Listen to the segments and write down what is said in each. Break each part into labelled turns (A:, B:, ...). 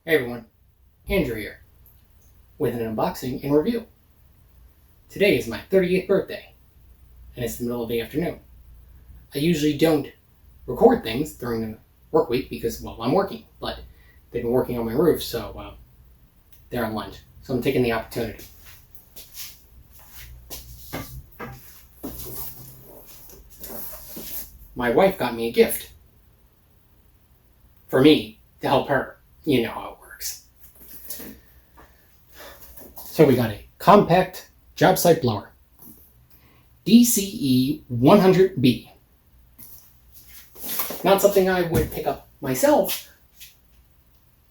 A: Hey everyone, Andrew here, with an unboxing and review. Today is my 38th birthday, and it's the middle of the afternoon. I usually don't record things during the work week because, well, I'm working, but they've been working on my roof, so they're on lunch. So I'm taking the opportunity. My wife got me a gift for me to help her. You know how it works. So we got a compact job site blower, DCE100B. Not something I would pick up myself,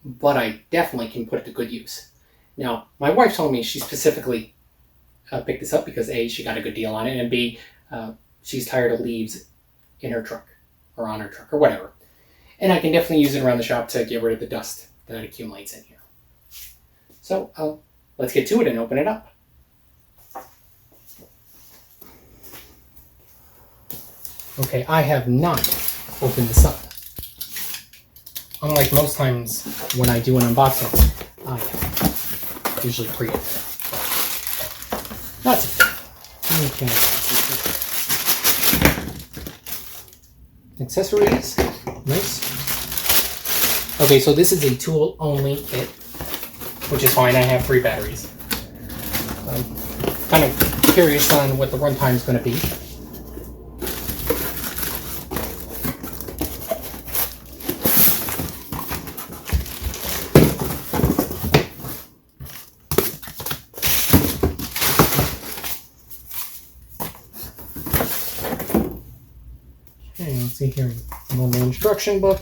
A: but I definitely can put it to good use. Now, my wife told me she specifically picked this up because A, she got a good deal on it, and B, she's tired of leaves in her truck, or on her truck, or whatever. And I can definitely use it around the shop to get rid of the dust that accumulates in here. So let's get to it and open it up. Okay, I have not opened this up. Unlike most times when I do an unboxing, I usually pre-open it. That's it. Okay. Accessories. Nice. Okay, so this is a tool-only kit, which is fine. I have 3 batteries. I'm kind of curious on what the runtime is going to be. Okay, let's see here. I'm on the instruction book.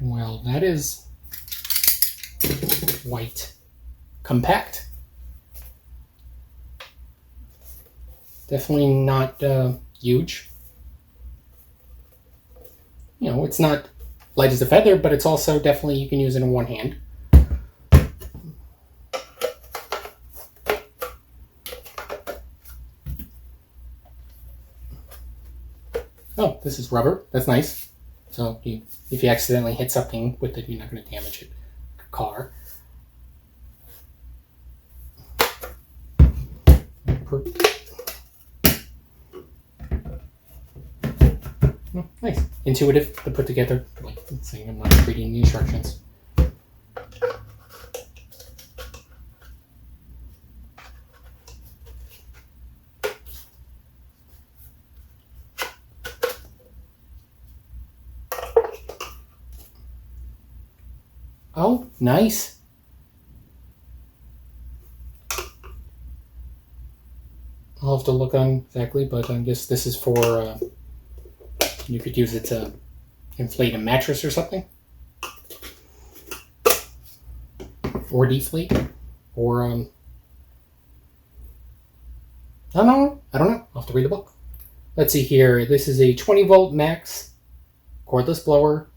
A: Well, that is white compact. Definitely not huge. You know, it's not light as a feather, but it's also definitely, you can use it in one hand. Oh, this is rubber. That's nice. So if you accidentally hit something with it, you're not going to damage it. Like a car. Oh, nice. Intuitive to put together. Like, saying I'm not reading the instructions. Oh, nice. I'll have to look on exactly, but I guess this is for, you could use it to inflate a mattress or something. Or deflate. Or, I don't know. I'll have to read the book. Let's see here. This is a 20 volt max cordless blower,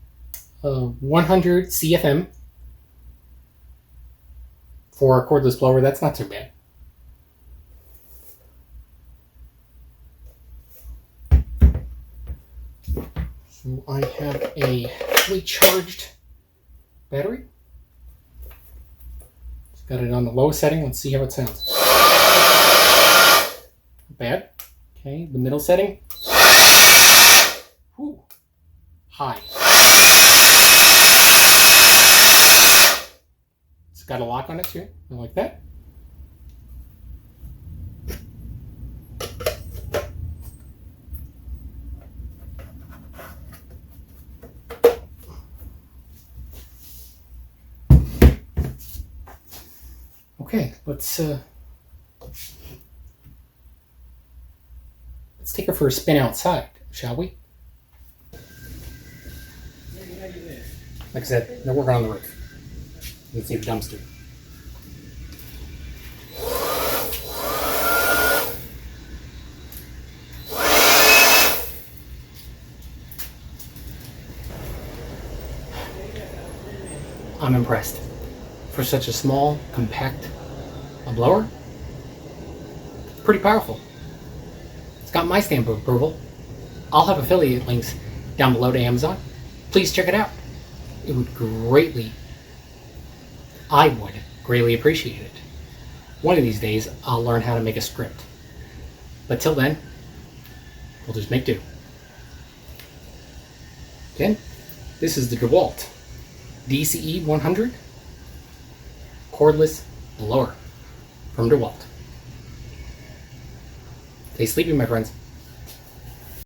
A: 100 CFM. For a cordless blower, that's not too bad. So I have a fully charged battery. Just got it on the low setting. Let's see how it sounds. Not bad. Okay, the middle setting. Whew. High. It's got a lock on it too. I like that. Okay, let's take her for a spin outside, shall we? Like I said, they're working on the roof. Let's see the dumpster. I'm impressed. For such a small, compact blower, pretty powerful. It's got my stamp of approval. I'll have affiliate links down below to Amazon. Please check it out. I would greatly appreciate it. One of these days, I'll learn how to make a script. But till then, we'll just make do. Again, this is the Dewalt DCE100 cordless blower from Dewalt. Stay sleepy, my friends.